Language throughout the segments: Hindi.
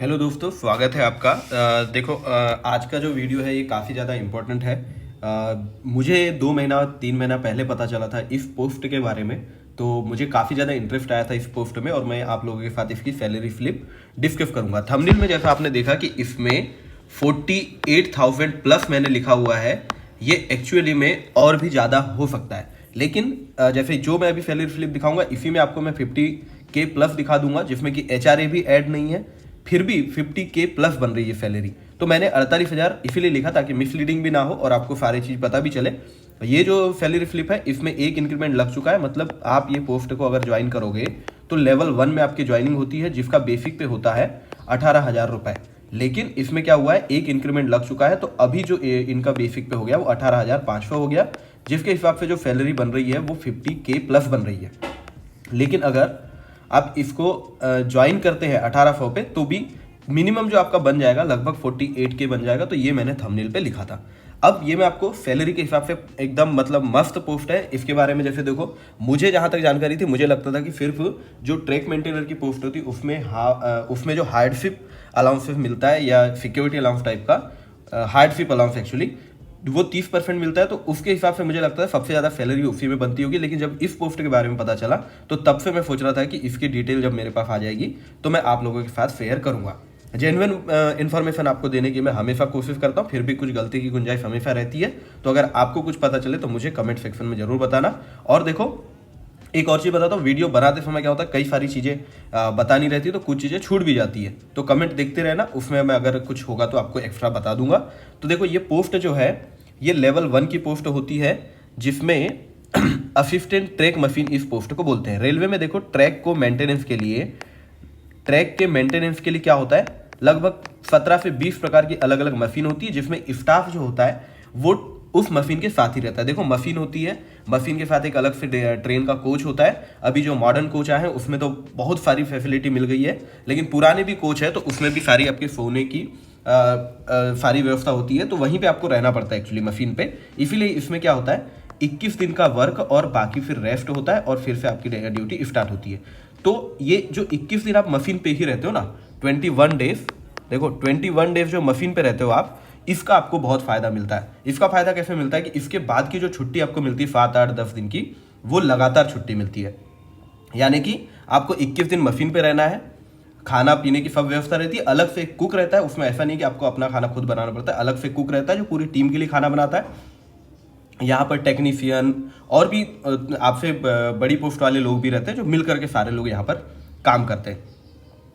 हेलो दोस्तों, स्वागत है आपका। देखो, आज का जो वीडियो है ये काफ़ी ज़्यादा इम्पोर्टेंट है। मुझे 2 महीना 3 महीना पहले पता चला था इस पोस्ट के बारे में। तो मुझे काफ़ी ज़्यादा इंटरेस्ट आया था इस पोस्ट में और मैं आप लोगों के साथ इसकी सैलरी स्लिप डिस्कस करूंगा। थंबनेल में जैसा आपने देखा कि इसमें 48,000 प्लस मैंने लिखा हुआ है। ये एक्चुअली में और भी ज़्यादा हो सकता है, लेकिन जैसे जो मैं अभी सैलरी स्लिप दिखाऊंगा इसी में आपको मैं 50K प्लस दिखा दूंगा, जिसमें कि HRA भी ऐड नहीं है। फिर भी 50K प्लस बन रही है सैलरी। तो मैंने 48,000 इसीलिए लिखा ताकि मिसलीडिंग भी ना हो और आपको सारी चीज़ पता भी चले। ये जो सैलरी स्लिप है इसमें एक इंक्रीमेंट लग चुका है, मतलब आप ये पोस्ट को अगर ज्वाइन करोगे तो लेवल 1 में आपकी ज्वाइनिंग होती है, जिसका बेसिक पे होता है 18,000 रुपये। लेकिन इसमें क्या हुआ है, एक इंक्रीमेंट लग चुका है, तो अभी जो इनका बेसिक पे हो गया वो 18,500 हो गया, जिसके हिसाब से जो सैलरी बन रही है वो 50K प्लस बन रही है। लेकिन अगर आप इसको ज्वाइन करते हैं 1800 पे तो भी मिनिमम जो आपका बन जाएगा लगभग 48K बन जाएगा। तो ये मैंने थंबनेल पे लिखा था। अब ये मैं आपको सैलरी के हिसाब से एकदम मतलब मस्त पोस्ट है। इसके बारे में जैसे देखो, मुझे जहाँ तक जानकारी थी मुझे लगता था कि सिर्फ जो ट्रैक मेंटेनर की पोस्ट होती उसमें जो हार्डशिप अलाउंस मिलता है या सिक्योरिटी अलाउंस टाइप का हार्डशिप अलाउंस एक्चुअली वो 30% मिलता है, तो उसके हिसाब से मुझे लगता है सबसे ज़्यादा सैलरी उसी में बनती होगी। लेकिन जब इस पोस्ट के बारे में पता चला तो तब से मैं सोच रहा था कि इसकी डिटेल जब मेरे पास आ जाएगी तो मैं आप लोगों के साथ शेयर करूंगा। जेन्युइन इन्फॉर्मेशन आपको देने की मैं हमेशा कोशिश करता हूँ, फिर भी कुछ गलती की गुंजाइश हमेशा रहती है। तो अगर आपको कुछ पता चले तो मुझे कमेंट सेक्शन में जरूर बताना। और देखो, एक और चीज़ बताता हूँ, वीडियो बनाते समय क्या होता है कई सारी चीज़ें बतानी रहती है तो कुछ चीज़ें छूट भी जाती है। तो कमेंट देखते रहना, उसमें मैं अगर कुछ होगा तो आपको एक्स्ट्रा बता दूंगा। तो देखो, ये पोस्ट जो है ये लेवल 1 की पोस्ट होती है, जिसमें असिस्टेंट ट्रैक मशीन इस पोस्ट को बोलते हैं। रेलवे में देखो, ट्रैक के मेंटेनेंस के लिए क्या होता है, लगभग 17 से 20 प्रकार की अलग अलग मशीन होती है, जिसमें स्टाफ जो होता है वो उस मशीन के साथ ही रहता है। देखो, मशीन होती है, मशीन के साथ एक अलग से ट्रेन का कोच होता है। अभी जो मॉडर्न कोच आए हैं उसमें तो बहुत सारी फैसिलिटी मिल गई है, लेकिन पुराने भी कोच है तो उसमें भी सारी आपके सोने की सारी व्यवस्था होती है। तो वहीं पे आपको रहना पड़ता है एक्चुअली मशीन पे। इसीलिए इसमें क्या होता है, 21 दिन का वर्क और बाकी फिर रेस्ट होता है और फिर से आपकी ड्यूटी स्टार्ट होती है। तो ये जो 21 दिन आप मशीन पे ही रहते हो ना, 21 डेज, देखो 21 डेज जो मशीन पे रहते हो आप, इसका आपको बहुत फायदा मिलता है। इसका फायदा कैसे मिलता है कि इसके बाद की जो छुट्टी आपको मिलती है 7 8 10 दिन की, वो लगातार छुट्टी मिलती है। यानी कि आपको 21 दिन मशीन पे रहना है, खाना पीने की सब व्यवस्था रहती है, अलग से कुक रहता है। उसमें ऐसा नहीं कि आपको अपना खाना खुद बनाना पड़ता है, अलग से कुक रहता है जो पूरी टीम के लिए खाना बनाता है। यहाँ पर टेक्नीशियन और भी आपसे बड़ी पोस्ट वाले लोग भी रहते हैं, जो मिल करके सारे लोग यहाँ पर काम करते हैं।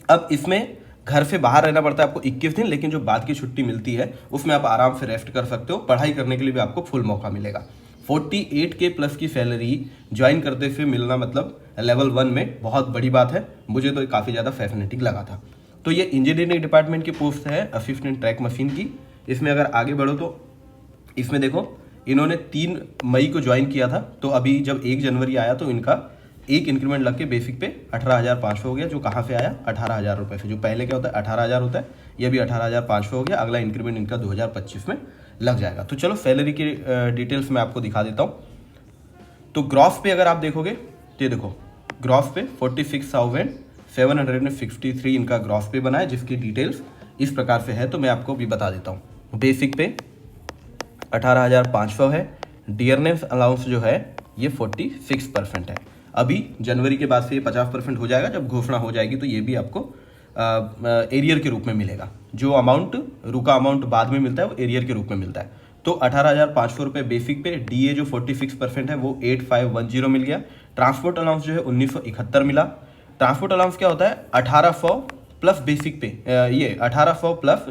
अब इसमें घर से बाहर रहना पड़ता है आपको 21 दिन, लेकिन जो बाद की छुट्टी मिलती है उसमें आप आराम से रेस्ट कर सकते हो। पढ़ाई करने के लिए भी आपको फुल मौका मिलेगा। 48K प्लस की सैलरी ज्वाइन करते हुए मिलना मतलब लेवल 1 में बहुत बड़ी बात है। मुझे तो काफ़ी ज़्यादा फैसिनेटिंग लगा था। तो ये इंजीनियरिंग डिपार्टमेंट की पोस्ट है असिस्टेंट ट्रैक मशीन की। इसमें अगर आगे बढ़ो तो इसमें देखो, इन्होंने 3 मई को ज्वाइन किया था, तो अभी जब 1 जनवरी आया तो इनका एक इंक्रीमेंट लग के बेसिक पे 18,500 हो गया, जो कहाँ से आया 18,000 रुपये से। जो पहले क्या होता है 18,000 होता है, ये भी 18,500 हो गया। अगला इंक्रीमेंट इनका 2025 में लग जाएगा। तो चलो सैलरी की डिटेल्स मैं आपको दिखा देता हूँ। तो ग्रॉस पे अगर आप देखोगे तो ये देखो, ग्रॉस पे 46,763 इनका ग्रॉस पे बना है, जिसकी डिटेल्स इस प्रकार से है। तो मैं आपको भी बता देता हूँ। बेसिक पे 18,500 है। डियरनेस अलाउंस जो है ये 46% है। अभी जनवरी के बाद से ये 50% हो जाएगा। जब घोषणा हो जाएगी तो ये भी आपको एरियर के रूप में मिलेगा। जो अमाउंट रुका अमाउंट बाद में मिलता है वो एरियर के रूप में मिलता है। तो 18,500 रुपये बेसिक पे। डीए जो 46% है वो 8,510 मिल गया। ट्रांसपोर्ट अलाउंस जो है 1971 मिला। ट्रांसपोर्ट अलाउंस क्या होता है, 1800 प्लस बेसिक पे, ये 1800 प्लस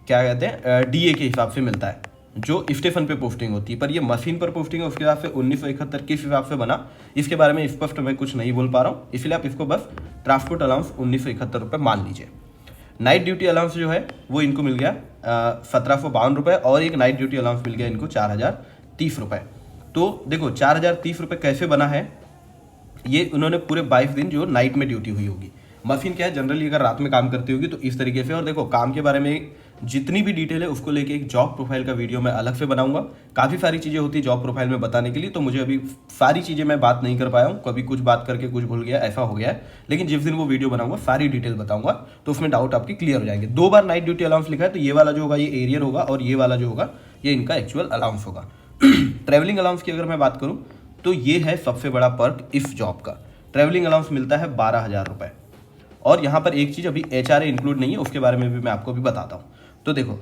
क्या कहते हैं डीए के हिसाब से मिलता है, जो स्टेशन पे पोस्टिंग होती है। पर ये मशीन पर पोस्टिंग है, उसके हिसाब से 1971 किस हिसाब से बना इसके बारे में स्पष्ट मैं कुछ नहीं बोल पा रहा हूँ, इसलिए आप इसको बस ट्रांसपोर्ट अलाउंस 1971 रुपये मान लीजिए। नाइट ड्यूटी अलाउंस जो है वो इनको मिल गया 1,752 रुपये, और एक नाइट ड्यूटी अलाउंस मिल गया इनको 4,030 रुपये। तो देखो 4,030 रुपये कैसे बना है, ये उन्होंने पूरे 22 दिन जो नाइट में ड्यूटी हुई होगी। मशीन क्या है, जनरली अगर रात में काम करती होगी तो इस तरीके से। और देखो, काम के बारे में जितनी भी डिटेल है उसको लेके एक जॉब प्रोफाइल का वीडियो मैं अलग से बनाऊंगा। काफ़ी सारी चीज़ें होती है जॉब प्रोफाइल में बताने के लिए, तो मुझे अभी सारी चीज़ें मैं बात नहीं कर पाया हूँ, कभी कुछ बात करके कुछ भूल गया, ऐसा हो गया है। लेकिन जिस दिन वो वीडियो बनाऊंगा सारी डिटेल बताऊंगा, तो उसमें डाउट आपके क्लियर हो जाएंगे। 2 बार नाइट ड्यूटी अलाउंस लिखा है, तो ये वाला जो होगा ये एरियर होगा और ये वाला जो होगा ये इनका एक्चुअल अलाउंस होगा। ट्रैवलिंग अलाउंस की अगर मैं बात करूँ तो ये है सबसे बड़ा पर्क इस जॉब का। ट्रैवलिंग अलाउंस मिलता है 12,000 रुपये। और यहाँ पर एक चीज़ अभी HRA इंक्लूड नहीं है, उसके बारे में भी मैं आपको भी बताता हूँ। तो देखो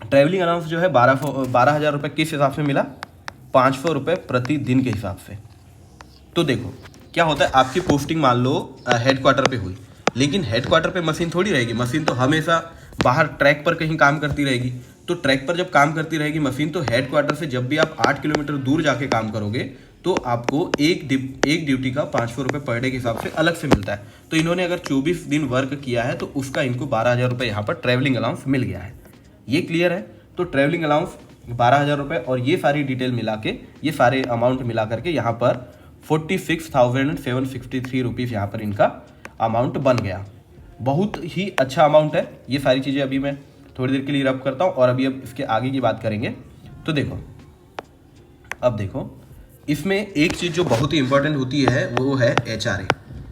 ट्रैवलिंग अलाउंस जो है 12,000 रुपये किस हिसाब से मिला, 500 रुपये प्रतिदिन के हिसाब से। तो देखो क्या होता है, आपकी पोस्टिंग मान लो हेडक्वार्टर पे हुई, लेकिन हेडक्वार्टर पे मशीन थोड़ी रहेगी, मशीन तो हमेशा बाहर ट्रैक पर कहीं काम करती रहेगी। तो ट्रैक पर जब काम करती रहेगी मशीन, तो हेडक्वार्टर से जब भी आप 8 किलोमीटर दूर जाके काम करोगे तो आपको एक ड्यूटी का 500 रुपये पर डे के हिसाब से अलग से मिलता है। तो इन्होंने अगर 24 दिन वर्क किया है तो उसका इनको 12,000 रुपये यहाँ पर ट्रैवलिंग अलाउंस मिल गया है। ये क्लियर है। तो ट्रैवलिंग अलाउंस 12,000 रुपये और ये सारी डिटेल मिला के, ये सारे अमाउंट मिला करके यहाँ पर 46,763 रुपीज़ यहाँ पर इनका अमाउंट बन गया। बहुत ही अच्छा अमाउंट है। ये सारी चीज़ें अभी मैं थोड़ी देर के लिए रब करता हूँ और अभी अब इसके आगे की बात करेंगे। तो देखो अब देखो इसमें एक चीज़ जो बहुत ही इंपॉर्टेंट होती है वो है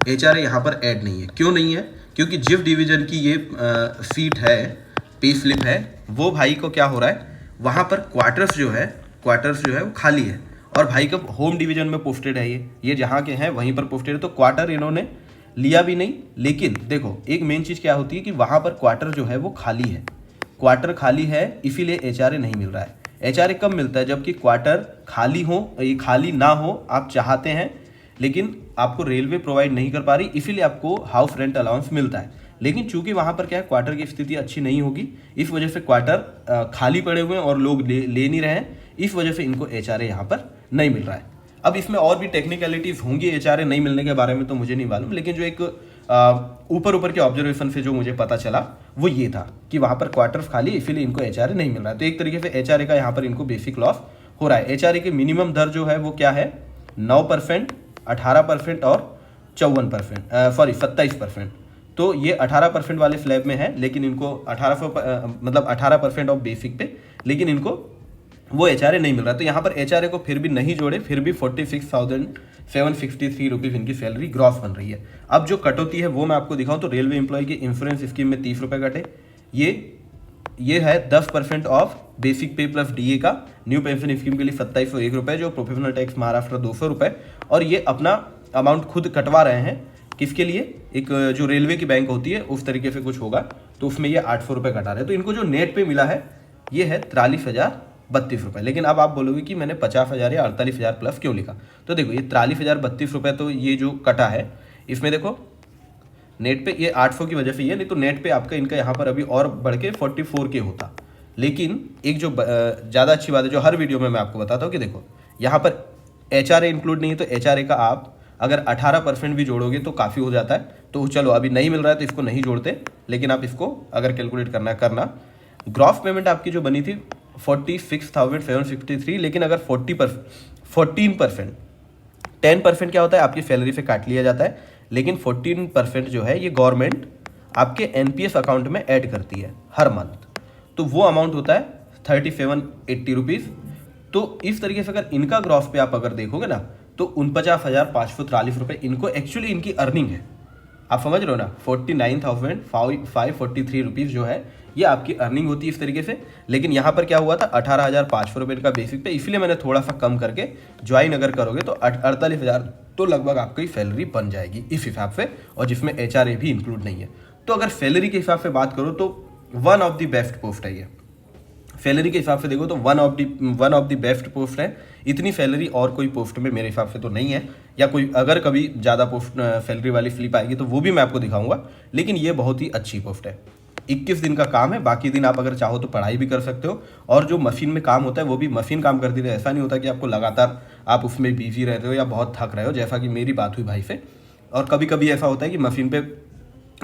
HRA यहाँ पर ऐड नहीं है। क्यों नहीं है? क्योंकि जिस डिवीज़न की ये सीट है, पे स्लिप है, वो भाई को क्या हो रहा है, वहाँ पर क्वार्टर्स जो है वो खाली है और भाई का होम डिवीज़न में पोस्टेड है। ये जहाँ के हैं वहीं पर पोस्टेड है, तो क्वार्टर इन्होंने लिया भी नहीं। लेकिन देखो एक मेन चीज़ क्या होती है कि वहाँ पर क्वार्टर जो है वो खाली है, क्वार्टर खाली है, इसीलिए HRA नहीं मिल रहा है। HRA कब मिलता है? जबकि क्वार्टर खाली हो, ये खाली ना हो, आप चाहते हैं लेकिन आपको रेलवे प्रोवाइड नहीं कर पा रही, इसीलिए आपको हाउस रेंट अलाउंस मिलता है। लेकिन चूंकि वहाँ पर क्या है, क्वार्टर की स्थिति अच्छी नहीं होगी, इस वजह से क्वार्टर खाली पड़े हुए हैं और लोग ले नहीं रहे हैं, इस वजह से इनको HRA यहाँ पर नहीं मिल रहा है। अब इसमें और भी टेक्निकलिटीज़ होंगी HRA नहीं मिलने के बारे में, तो मुझे नहीं मालूम, लेकिन जो एक ऊपर के ऑब्जर्वेशन से जो मुझे पता चला वो ये था कि वहाँ पर क्वार्टर्स खाली, इसीलिए इनको HRA नहीं मिल रहा है। तो एक तरीके से HRA का यहाँ पर इनको बेसिक लॉस हो रहा है। HRA की मिनिमम दर जो है वो क्या है, 9%, 18% और 27%। तो ये 18% वाले स्लैब में है, लेकिन इनको 18% ऑफ बेसिक पे, लेकिन इनको वो HRA नहीं मिल रहा। तो यहाँ पर HRA को फिर भी नहीं जोड़े, फिर भी 46,763 रुपीज़ इनकी सैलरी ग्रॉस बन रही है। अब जो कट होती है वो मैं आपको दिखाऊं तो रेलवे एम्प्लॉय की इंश्योरेंस स्कीम में 30 रुपये कटे, ये है 10% ऑफ बेसिक पे प्लस DA का। न्यू पेंशन स्कीम के लिए 2701 रुपये, जो प्रोफेशनल टैक्स महाराष्ट्र 200 रुपये, और ये अपना अमाउंट खुद कटवा रहे हैं। किसके लिए? एक जो रेलवे की बैंक होती है उस तरीके से कुछ होगा, तो उसमें ये 800 रुपये कटा रहे हैं। तो इनको जो नेट पे मिला है ये है 43,032 रुपये। लेकिन अब आप बोलोगे कि मैंने 50,000 या 48,000 प्लस क्यों लिखा? तो देखो ये 43,032 रुपये, तो ये जो कटा है इसमें देखो नेट पे ये 800 की वजह से ये, नहीं तो नेट पे आपका इनका यहाँ पर अभी और बढ़ के 44K होता। लेकिन एक जो ज़्यादा अच्छी बात है जो हर वीडियो में मैं आपको बताता हूँ कि देखो यहाँ पर HRA इंक्लूड नहीं है, तो HRA का आप अगर 18% भी जोड़ोगे तो काफ़ी हो जाता है। तो चलो अभी नहीं मिल रहा है तो इसको नहीं जोड़ते, लेकिन आप इसको अगर कैलकुलेट करना। ग्रॉस पेमेंट आपकी जो बनी थी 46,763, लेकिन अगर 14%, 10% क्या होता है आपकी सैलरी से काट लिया जाता है, लेकिन 14% जो है ये गवर्नमेंट आपके NPS अकाउंट में ऐड करती है हर मंथ, तो वो अमाउंट होता है 3780 रुपीज़। तो इस तरीके से अगर इनका ग्रॉस पे आप अगर देखोगे ना तो 49,543 रुपये इनको एक्चुअली इनकी अर्निंग है। आप समझ रहे हो ना, 49,543 रुपीज़ जो है ये आपकी अर्निंग होती है इस तरीके से। लेकिन यहाँ पर क्या हुआ था, 18,500 रुपये का बेसिक पे, इसलिए मैंने थोड़ा सा कम करके ज्वाइन अगर करोगे तो 48,000 तो लगभग आपकी सैलरी बन जाएगी इस हिसाब से, और जिसमें HRA भी इंक्लूड नहीं है। तो अगर सैलरी के हिसाब से बात करो तो one of the best post है ये। सैलरी के हिसाब से देखो तो one of the best post है। इतनी सैलरी और कोई पोस्ट में मेरे हिसाब से तो नहीं है, या कोई अगर कभी ज़्यादा पोस्ट सैलरी वाली स्लिप आएगी तो वो भी मैं आपको दिखाऊंगा, लेकिन ये बहुत ही अच्छी पोस्ट है। 21 दिन का काम है, बाकी दिन आप अगर चाहो तो पढ़ाई भी कर सकते हो, और जो मशीन में काम होता है वो भी मशीन काम करती रहे। ऐसा नहीं होता कि आपको लगातार आप उसमें बिजी रहते हो या बहुत थक रहे हो, जैसा कि मेरी बात हुई भाई से। और कभी कभी ऐसा होता है कि मशीन पे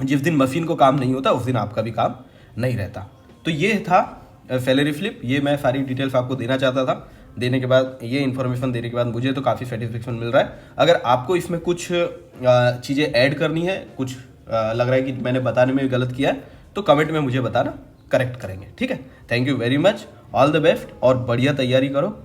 जिस दिन मशीन को काम नहीं होता उस दिन आपका भी काम नहीं रहता। तो ये था सैलरी स्लिप, ये मैं सारी डिटेल्स आपको देना चाहता था। देने के बाद ये इन्फॉर्मेशन देने के बाद मुझे तो काफ़ी सेटिस्फेक्शन मिल रहा है। अगर आपको इसमें कुछ चीज़ें ऐड करनी है, कुछ लग रहा है कि मैंने बताने में गलत किया है, तो कमेंट में मुझे बताना, करेक्ट करेंगे, ठीक है। Thank you very much, all the best और बढ़िया तैयारी करो।